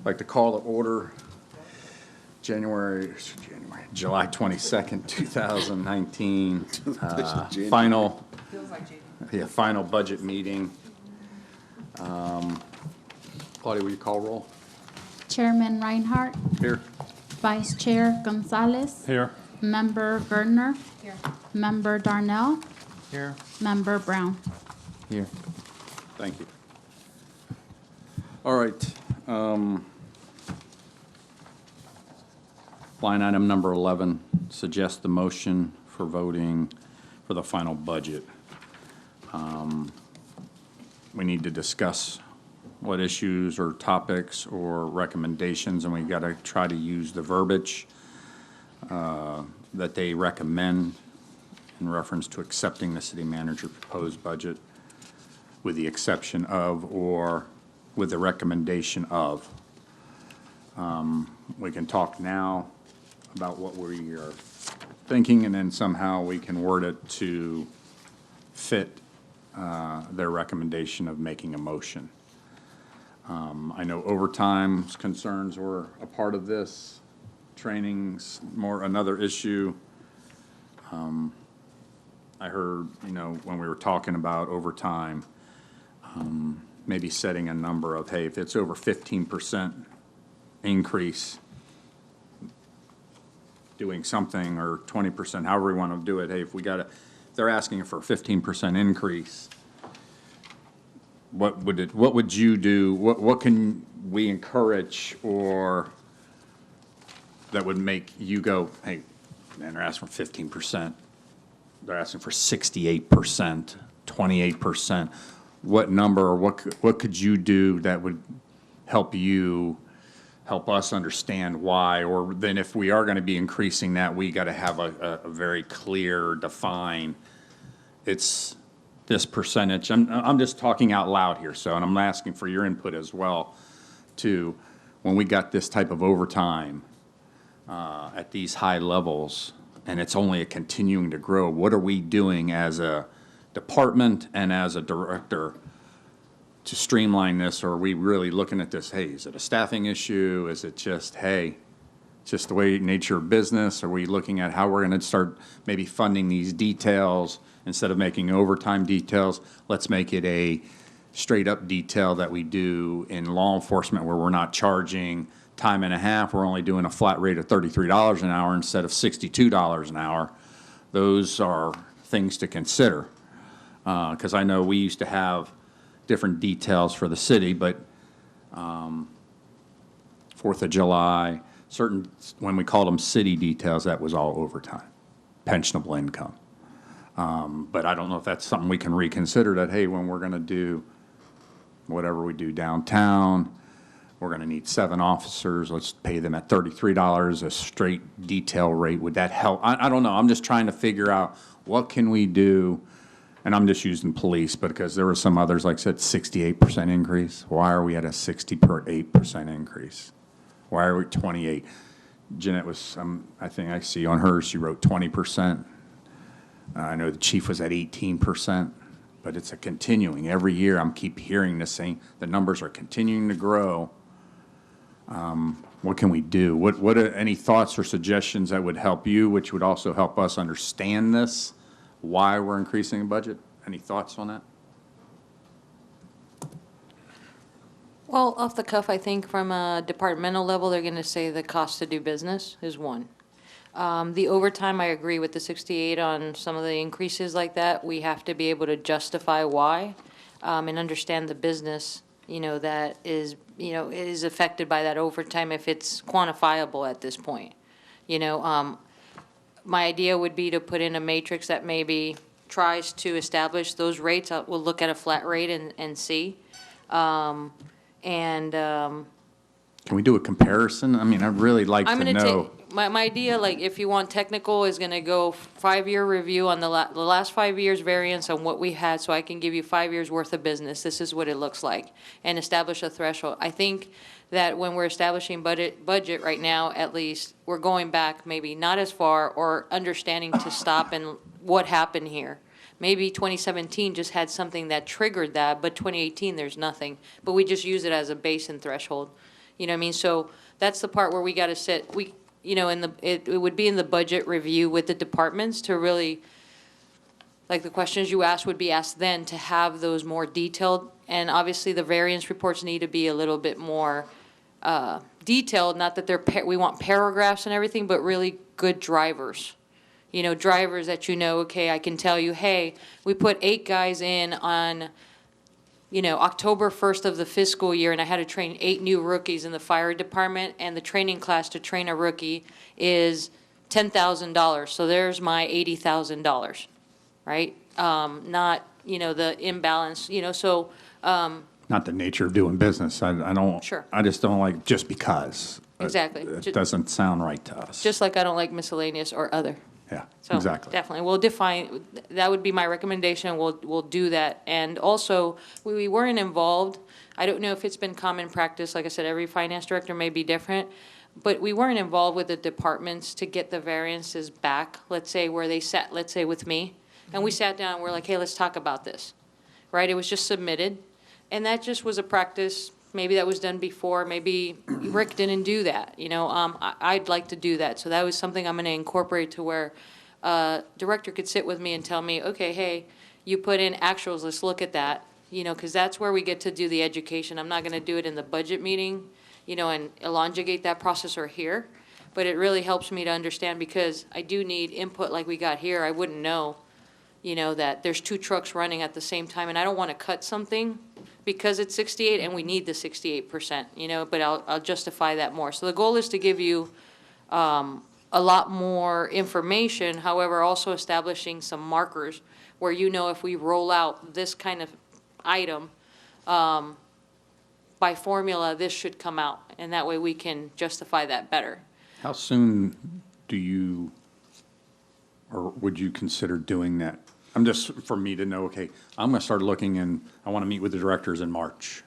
like to call to order July 22nd, 2019, final budget meeting. Claudia, will you call roll? Chairman Reinhardt, Here. Vice Chair Gonzalez, Here. Member Gardner, Here. Member Darnell, Here. Member Brown. Here. Thank you. All right. Line item number 11, suggest the motion for voting for the final budget. We need to discuss what issues or topics or recommendations, and we got to try to use the verbiage that they recommend in reference to accepting the city manager proposed budget, with the exception of or with the recommendation of. We can talk now about what we are thinking, and then somehow we can word it to fit their recommendation of making a motion. I know overtime concerns were a part of this. Training's more another issue. I heard, when we were talking about overtime, maybe setting a number of, hey, if it's over 15% increase, doing something, or 20%, however we want to do it. Hey, if they're asking for a 15% increase, what would you do? What can we encourage, or that would make you go, hey, man, they're asking for 15%. They're asking for 68%, 28%. What number, or what could you do that would help us understand why? Or then if we are going to be increasing that, we got to have a very clear, define, it's this percentage. I'm just talking out loud here, and I'm asking for your input as well, too. When we got this type of overtime at these high levels, and it's only continuing to grow, what are we doing as a department and as a director to streamline this? Or are we really looking at this, hey, is it a staffing issue? Is it just, hey, just the way nature of business? Are we looking at how we're going to start maybe funding these details instead of making overtime details? Let's make it a straight up detail that we do in law enforcement, where we're not charging time and a half. We're only doing a flat rate of $33 an hour instead of $62 an hour. Those are things to consider. Because I know we used to have different details for the city, but 4th of July, when we called them city details, that was all overtime, pensionable income. But I don't know if that's something we can reconsider, that, hey, when we're going to do whatever we do downtown, we're going to need 7 officers, let's pay them at $33, a straight detail rate. Would that help? I don't know. I'm just trying to figure out what can we do. And I'm just using police, because there were some others, like I said, 68% increase. Why are we at a 68% increase? Why are we 28? Jeanette was, I think I see on hers, she wrote 20%. I know the chief was at 18%, but it's a continuing. Every year I'm keep hearing this saying the numbers are continuing to grow. What can we do? What are any thoughts or suggestions that would help you, which would also help us understand this? Why we're increasing the budget? Any thoughts on that? Well, off the cuff, I think from a departmental level, they're going to say the cost to do business is one. The overtime, I agree with the 68 on some of the increases like that. We have to be able to justify why and understand the business, that is affected by that overtime, if it's quantifiable at this point. My idea would be to put in a matrix that maybe tries to establish those rates. We'll look at a flat rate and see. Can we do a comparison? I mean, I'd really like I'm to going to know. take, my idea, like, if you want technical, is going to go 5-year review on the last 5 years variance on what we had, so I can give you 5 years worth of business. This is what it looks like, and establish a threshold. I think that when we're establishing budget right now, at least, we're going back maybe not as far, or understanding to stop and what happened here. Maybe 2017 just had something that triggered that, but 2018 there's nothing. But we just use it as a base and threshold. You know what I mean? So that's the part where we gotta sit, it would be in the budget review with the departments to really, like the questions you asked would be asked then to have those more detailed. And obviously, the variance reports need to be a little bit more detailed, not that we want paragraphs and everything, but really good drivers. Drivers that okay, I can tell you, hey, we put 8 guys in on, October 1st of the fiscal year, and I had to train 8 new rookies in the fire department, and the training class to train a rookie is $10,000. So there's my $80,000, right? Not, the imbalance, so, Not the nature of doing business. I don't. Sure. I just don't like just because. Exactly. It doesn't sound right to us. just like I don't like miscellaneous or other. Yeah, So exactly. definitely, we'll define, that would be my recommendation, we'll do that. And also, we weren't involved, I don't know if it's been common practice, like I said, every finance director may be different, but we weren't involved with the departments to get the variances back, let's say where they sat, let's say with me, and we sat down and we're like, hey, let's talk about this, right? It was just submitted, and that just was a practice. Maybe that was done before, maybe Rick didn't do that, I'd like to do that. So that was something I'm gonna incorporate to where director could sit with me and tell me, okay, hey, you put in actuals, let's look at that, because that's where we get to do the education. I'm not gonna do it in the budget meeting, and elongate that process or here, but it really helps me to understand because I do need input like we got here. I wouldn't know, that there's 2 trucks running at the same time, and I don't wanna cut something because it's 68 and we need the 68%, but I'll justify that more. So the goal is to give you a lot more information, however, also establishing some markers where if we roll out this kind of item, by formula, this should come out, and that way we can justify that better. How soon do you, or would you consider doing that? I'm just, for me to know, okay, I'm gonna start looking and I wanna meet with the directors in March.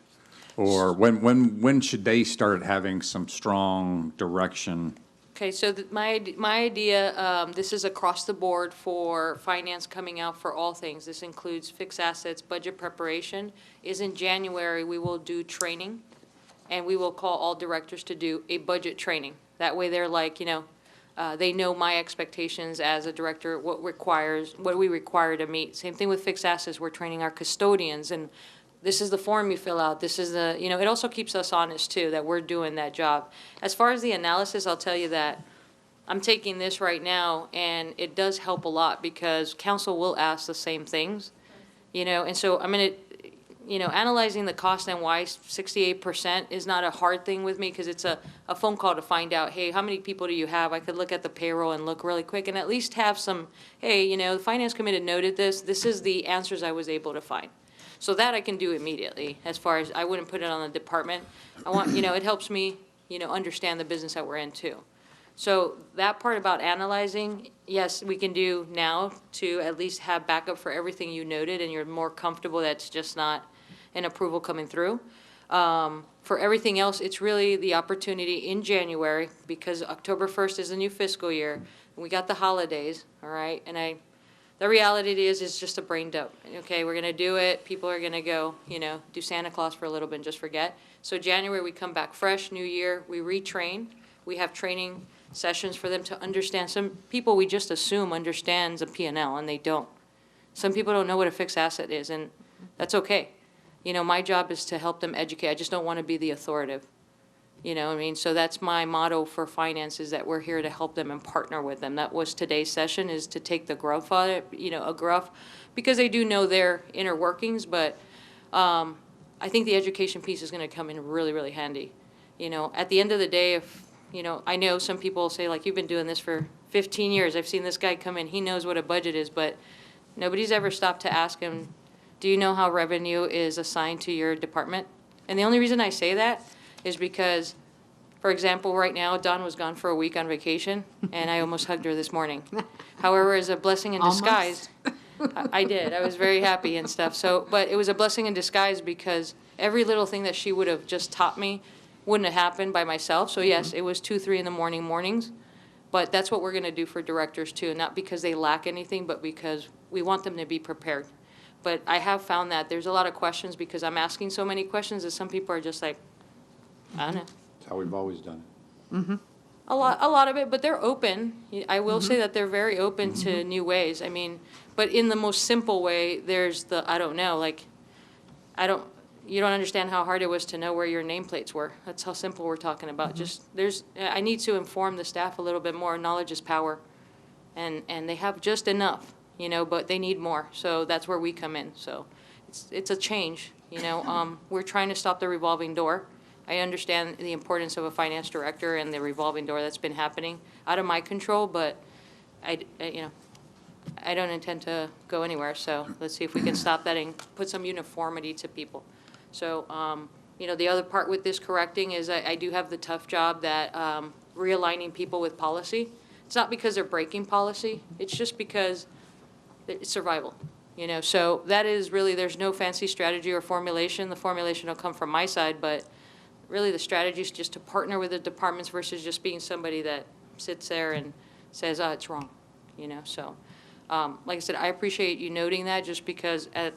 Or when should they start having some strong direction? Okay, so my idea, this is across the board for finance coming out for all things. This includes fixed assets, budget preparation, is in January, we will do training, and we will call all directors to do a budget training. That way they're like, they know my expectations as a director, what we require to meet. Same thing with fixed assets, we're training our custodians, and this is the form you fill out, this is the, it also keeps us honest too, that we're doing that job. As far as the analysis, I'll tell you that I'm taking this right now, and it does help a lot, because council will ask the same things, and so I'm gonna, analyzing the cost and why 68% is not a hard thing with me, because it's a phone call to find out, hey, how many people do you have? I could look at the payroll and look really quick and at least have some, hey, the finance committee noted this is the answers I was able to find. So that I can do immediately, as far as, I wouldn't put it on the department. I want, it helps me, understand the business that we're in too. So that part about analyzing, yes, we can do now to at least have backup for everything you noted, and you're more comfortable that's just not an approval coming through. For everything else, it's really the opportunity in January, because October 1st is the new fiscal year, and we got the holidays, all right? And the reality is, it's just a brain dump. Okay, we're gonna do it, people are gonna go, do Santa Claus for a little bit and just forget. So January, we come back fresh, new year, we retrain, we have training sessions for them to understand. Some people we just assume understands a P&L, and they don't. Some people don't know what a fixed asset is, and that's okay. My job is to help them educate. I just don't want to be the authoritative. So that's my motto for finance, is that we're here to help them and partner with them. That was today's session, is to take the gruff on it, a gruff, because they do know their inner workings, but I think the education piece is going to come in really, really handy. At the end of the day, if, I know some people say, like, you've been doing this for 15 years. I've seen this guy come in, he knows what a budget is, but nobody's ever stopped to ask him, do you know how revenue is assigned to your department? And the only reason I say that is because, for example, right now, Dawn was gone for a week on vacation, and I almost hugged her this morning. However, as a blessing in disguise, I did. I was very happy and stuff. So, but it was a blessing in disguise, because every little thing that she would have just taught me wouldn't have happened by myself. So yes, it was 2, 3 in the mornings. But that's what we're going to do for directors too, not because they lack anything, but because we want them to be prepared. But I have found that there's a lot of questions, because I'm asking so many questions that some people are just like, I don't know. how we've always done it. A lot of it, but they're open. I will say that they're very open to new ways. I mean, but in the most simple way, there's the, I don't know, like, you don't understand how hard it was to know where your nameplates were. That's how simple we're talking about. Just, I need to inform the staff a little bit more. Knowledge is power. And they have just enough, but they need more. So that's where we come in. So it's a change, We're trying to stop the revolving door. I understand the importance of a finance director and the revolving door that's been happening out of my control, but I don't intend to go anywhere. So let's see if we can stop that and put some uniformity to people. So, the other part with this correcting is I do have the tough job that realigning people with policy. It's not because they're breaking policy. It's just because it's survival. So that is really, there's no fancy strategy or formulation. The formulation will come from my side, but really the strategy is just to partner with the departments versus just being somebody that sits there and says, it's wrong, So, like I said, I appreciate you noting that just because at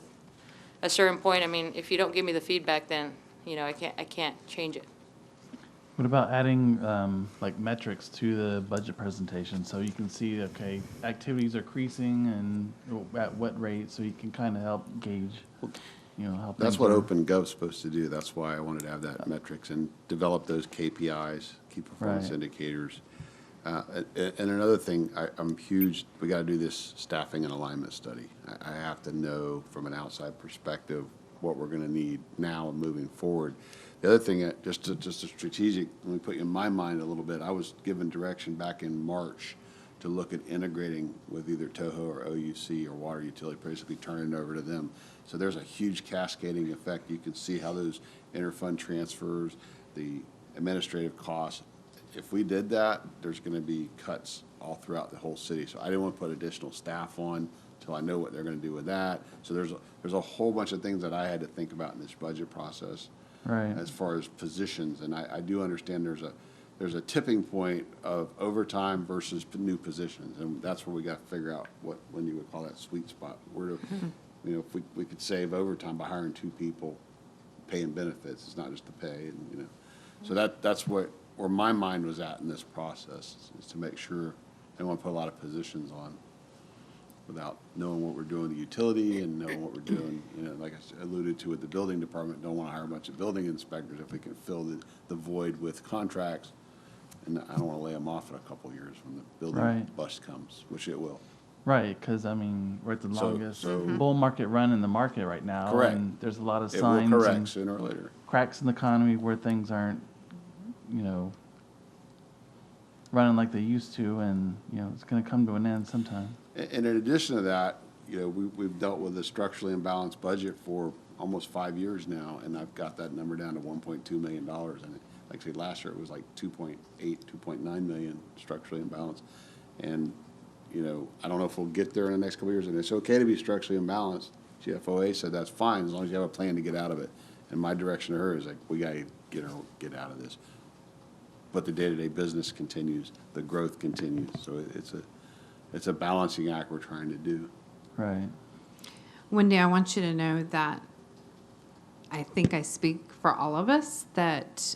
a certain point, I mean, if you don't give me the feedback, then, I can't change it. What about adding like metrics to the budget presentation so you can see, okay, activities are increasing and at what rate, so you can kind of help gauge, help. That's things what move. OpenGov's supposed to do. That's why I wanted to have that metrics and develop those KPIs, key performance Right. indicators. And another thing, I'm huge, we got to do this staffing and alignment study. I have to know from an outside perspective what we're going to need now and moving forward. The other thing, just a strategic, let me put you in my mind a little bit. I was given direction back in March to look at integrating with either Toho or OUC or water utility, basically turning it over to them. So there's a huge cascading effect. You can see how those interfund transfers, the administrative costs. If we did that, there's going to be cuts all throughout the whole city. So I didn't want to put additional staff on until I know what they're going to do with that. So there's a whole bunch of things that I had to think about in this budget process. Right. As far as positions, and I do understand there's a tipping point of overtime versus new positions, and that's where we got to figure out when you would call that sweet spot. Where to, if we could save overtime by hiring 2 people, paying benefits, it's not just the pay, and so that's where my mind was at in this process, is to make sure I don't want to put a lot of positions on without knowing what we're doing with the utility and knowing what we're doing, like I alluded to with the building department, don't want to hire a bunch of building inspectors if we can fill the void with contracts. And I don't want to lay them off in a couple of years when the building Right. bust comes, which it will. Right, because I mean, we're at the So- longest so- bull market run in the market right now. Correct. And there's a lot of It will signs correct and sooner or later. cracks in the economy where things aren't, running like they used to, and, it's going to come to an end sometime. And in addition to that, we've dealt with a structurally imbalanced budget for almost 5 years now, and I've got that number down to $1.2 million. And like I say, last year it was like 2.8, 2.9 million structurally imbalanced. And, I don't know if we'll get there in the next couple of years, and it's okay to be structurally imbalanced. GFOA said that's fine as long as you have a plan to get out of it. And my direction to her is like, we got to get out of this. But the day-to-day business continues, the growth continues. So it's a balancing act we're trying to do. Right. Wendy, I want you to know that I think I speak for all of us that,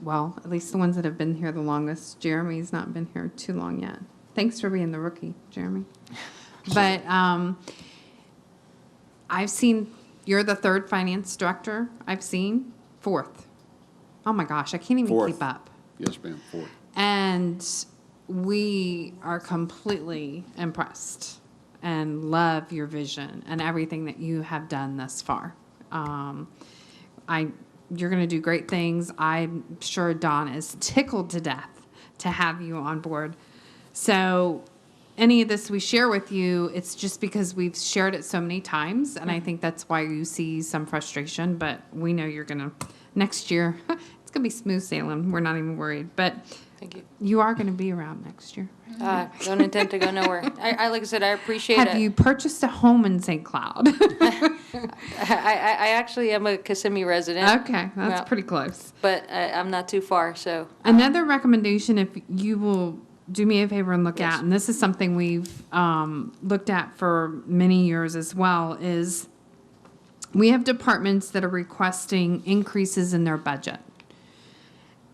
well, at least the ones that have been here the longest. Jeremy's not been here too long yet. Thanks for being the rookie, Jeremy. But I've seen, you're the 3rd finance director I've seen. 4th. Oh my gosh, I can't even 4th. keep up. Yes, ma'am, 4. And we are completely impressed and love your vision and everything that you have done thus far. You're going to do great things. I'm sure Don is tickled to death to have you on board. So any of this we share with you, it's just because we've shared it so many times, and I think that's why you see some frustration, but we know you're going to, next year, it's going to be smooth sailing. We're not even worried. But Thank you. you are going to be around next year. Don't intend to go nowhere. I like I said, I appreciate it. Have you purchased a home in St. Cloud? I actually am a Kissimmee resident. Okay, that's Yeah. pretty close. But I'm not too far, so. Another recommendation, if you will do me a favor and look Yes. at, and this is something we've looked at for many years as well, is we have departments that are requesting increases in their budget.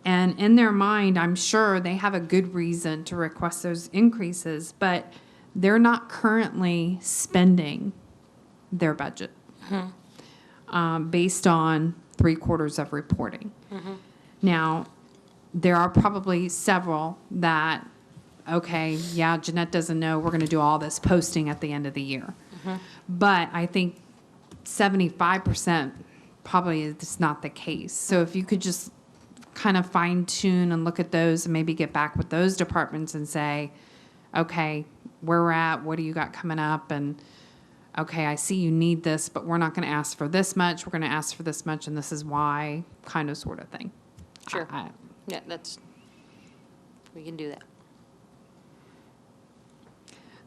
And in their mind, I'm sure they have a good reason to request those increases, but they're not currently spending their budget based on 3/4 of reporting. Now, there are probably several that, okay, yeah, Jeanette doesn't know we're going to do all this posting at the end of the year. But I think 75% probably is not the case. So if you could just kind of fine tune and look at those and maybe get back with those departments and say, okay, where we're at, what do you got coming up? And okay, I see you need this, but we're not going to ask for this much. We're going to ask for this much, and this is why, kind of sort of thing. Sure. I- Yeah, we can do that.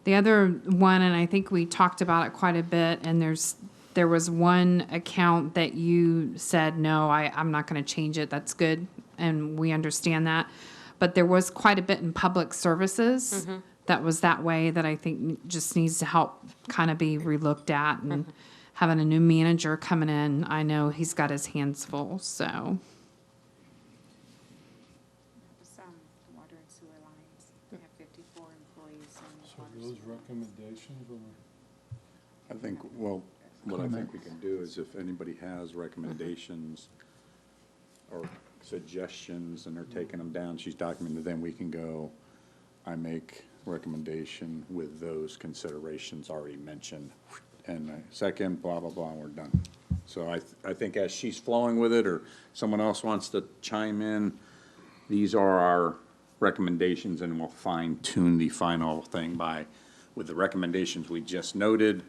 The other one, and I think we talked about it quite a bit, and there was one account that you said, no, I'm not going to change it. That's good, and we understand that. But there was quite a bit in public services that was that way that I think just needs to help kind of be relooked at. And having a new manager coming in, I know he's got his hands full, so. Some water and sewer lines, we have 54 employees in So water. those recommendations are, I think, well, what I think we can do is if anybody has recommendations or suggestions and they're taking them down, she's documented, then we can go, I make recommendation with those considerations already mentioned. And second, blah, blah, blah, and we're done. So I think as she's flowing with it, or someone else wants to chime in, these are our recommendations, and we'll fine tune the final thing with the recommendations we just noted,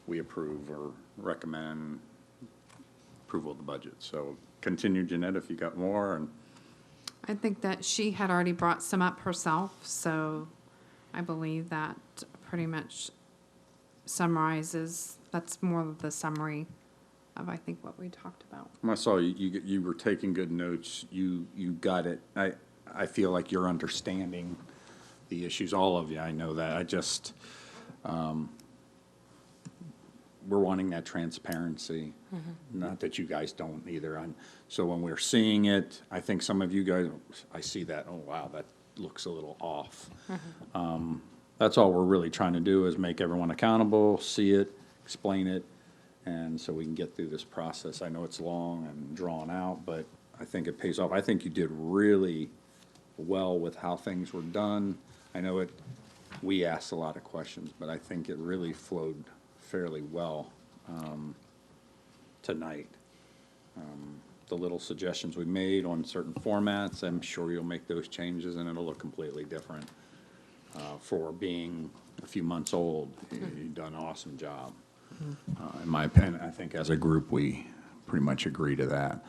we approve or recommend approval of the budget. So continue, Jeanette, if you got more, and I think that she had already brought some up herself, so I believe that pretty much summarizes, that's more of the summary of, I think, what we talked about. I saw you were taking good notes. You got it. I feel like you're understanding the issues, all of you. I know that. I just, we're wanting that transparency. Not that you guys don't either. So when we're seeing it, I think some of you guys, I see that, oh, wow, that looks a little off. That's all we're really trying to do is make everyone accountable, see it, explain it, and so we can get through this process. I know it's long and drawn out, but I think it pays off. I think you did really well with how things were done. I know we asked a lot of questions, but I think it really flowed fairly well tonight. The little suggestions we made on certain formats, I'm sure you'll make those changes and it'll look completely different. For being a few months old, you've done an awesome job. In my opinion, I think as a group, we pretty much agree to that.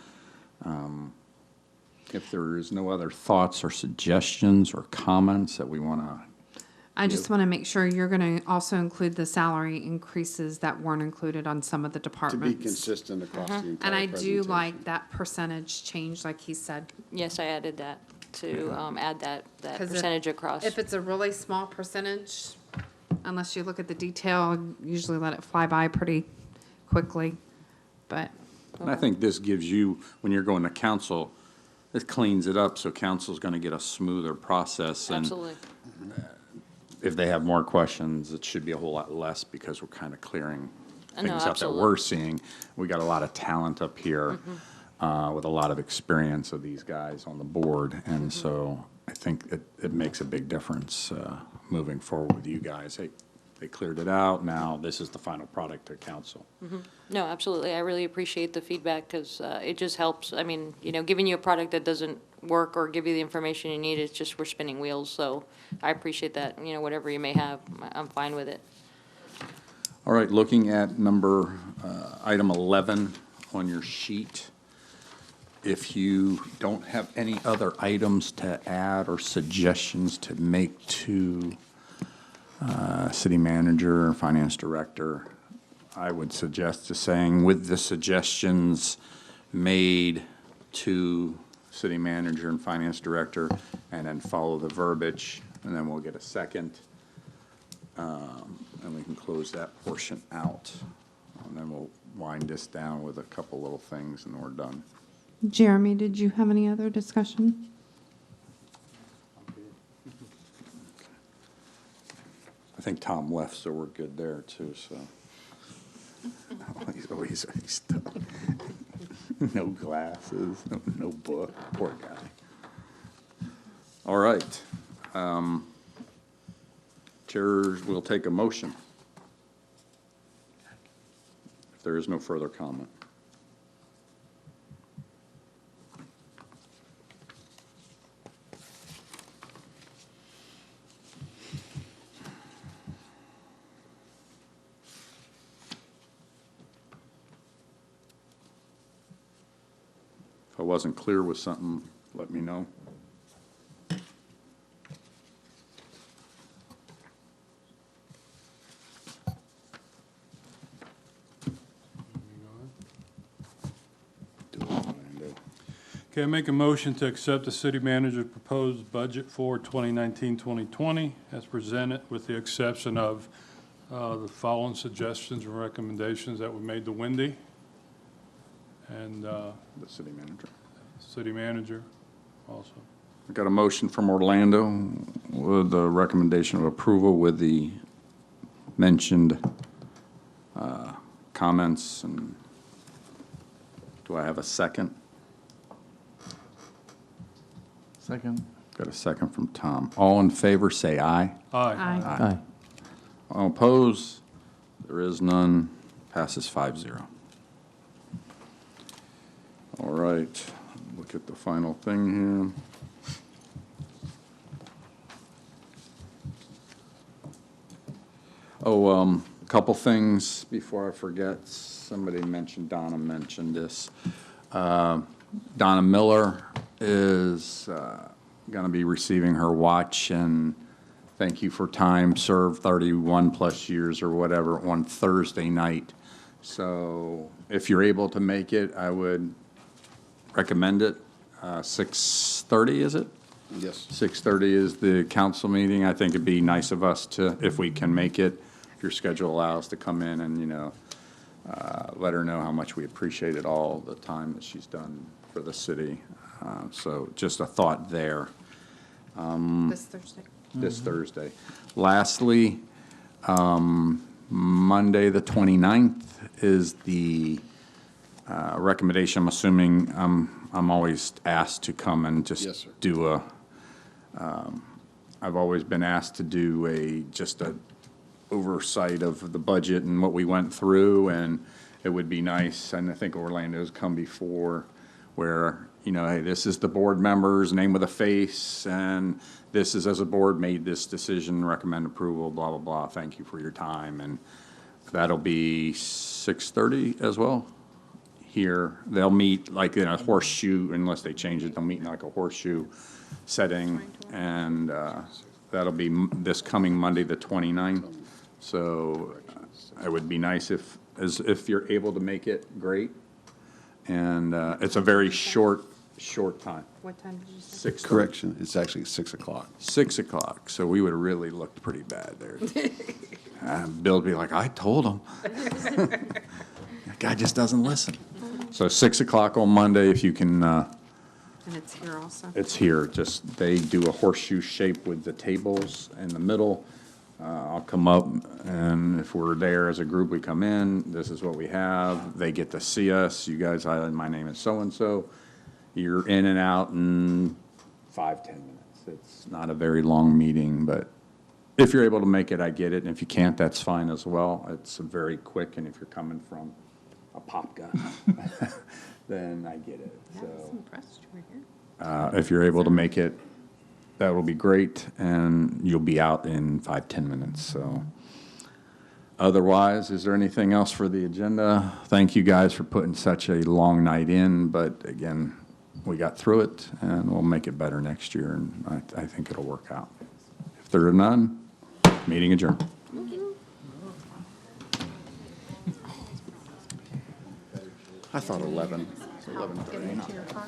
If there is no other thoughts or suggestions or comments that we want to, I just want to make sure you're going to also include the salary increases that weren't included on some of the To departments. be consistent across the entire And I do presentation. like that percentage change, like he said. Yes, I added that to add that 'Cause percentage across. If it's a really small percentage, unless you look at the detail, usually let it fly by pretty quickly. But and I think this gives you, when you're going to council, this cleans it up, so council's going to get a smoother process. And Absolutely. if they have more questions, it should be a whole lot less because we're kind of clearing No, things out that absolutely. we're seeing. We got a lot of talent up here with a lot of experience of these guys on the board. And so I think it makes a big difference moving forward with you guys. They cleared it out. Now this is the final product to council. No, absolutely. I really appreciate the feedback because it just helps. I mean, giving you a product that doesn't work or give you the information you need, it's just we're spinning wheels. So I appreciate that. Whatever you may have, I'm fine with it. All right, looking at item 11 on your sheet. If you don't have any other items to add or suggestions to make to city manager or finance director, I would suggest just saying with the suggestions made to city manager and finance director, and then follow the verbiage, and then we'll get a second. And we can close that portion out. And then we'll wind this down with a couple little things and we're done. Jeremy, did you have any other discussion? I think Tom left, so we're good there too, so. He's no glasses, no book, poor guy. All right. Chairs will take a motion. If there is no further comment. If I wasn't clear with something, let me know. Do it, Orlando. Okay, I make a motion to accept the city manager's proposed budget for 2019-2020 as presented, with the exception of the following suggestions and recommendations that were made to Wendy and The city manager. city manager also. I got a motion from Orlando with the recommendation of approval with the mentioned comments. And do I have a second? Second. Got a second from Tom. All in favor, say aye. Aye. Aye. All opposed? There is none. Passes 5-0. All right, look at the final thing here. Oh, a couple things before I forget. Somebody mentioned, Donna mentioned this. Donna Miller is going to be receiving her watch, and thank you for time served, 31-plus years or whatever, on Thursday night. So if you're able to make it, I would recommend it. 6:30, is it? Yes. 6:30 is the council meeting. I think it'd be nice of us to, if we can make it, if your schedule allows, to come in and, let her know how much we appreciate it all, the time that she's done for the city. So just a thought there. This Thursday. This Thursday. Lastly, Monday, the 29th, is the recommendation. I'm assuming I'm always asked to come and Yes, just sir. do I've always been asked to do just a oversight of the budget and what we went through, and it would be nice, and I think Orlando's come before, where, hey, this is the board members, name with a face, and this is, as a board, made this decision, recommend approval, blah, blah, blah, thank you for your time, and that'll be 6:30 as well. Here, they'll meet like in a horseshoe, unless they change it, they'll meet in like a horseshoe setting, and that'll be this coming Monday, the 29th. So it would be nice if you're able to make it, great. And it's a very short time, What time did you say? 6:30. Correction, it's actually 6 o'clock. 6 o'clock, so we would have really looked pretty bad there. Bill would be like, I told him. That guy just doesn't listen. So 6 o'clock on Monday, if you can, And it's here also. it's here. They do a horseshoe shape with the tables in the middle. I'll come up, and if we're there as a group, we come in, this is what we have. They get to see us. You guys, my name is so-and-so. You're in and out in 5-10 minutes. It's not a very long meeting, but if you're able to make it, I get it. And if you can't, that's fine as well. It's very quick, and if you're coming from a pop gun, then I get it. So Impressed you were here. if you're able to make it, that will be great, and you'll be out in 5-10 minutes. So otherwise, is there anything else for the agenda? Thank you guys for putting such a long night in, but again, we got through it, and we'll make it better next year, and I think it'll work out. If there are none, meeting adjourned. I thought 11. It's 11:30. Get into your car.